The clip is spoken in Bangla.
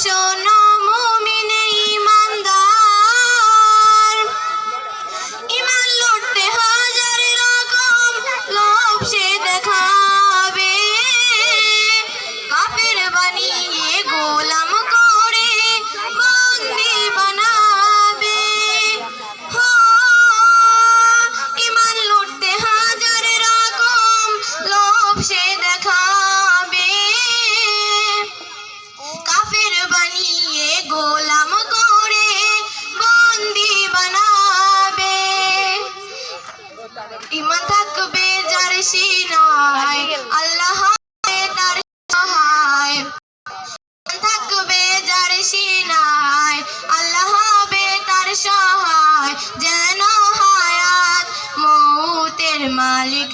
শোনো মুমিনে ঈমানদার, ঈমান লুটতে হাজার রকম লোভ সে দেখাবে, কাফের বানিয়ে গোলাম করে বন্দী বানাবে। ঈমান লুটতে হাজার রকম লোভ সে দেখাবে, কাফের বানিয়ে গোলাম করে বন্দী বানাবে। ঈমান থাকবে যার সিনায় আল্লাহ হবে তার সহায়, থাকবে যার সিনায় আল্লাহ হবে তার সহায়, যেন হায়াত মৌতের মালিক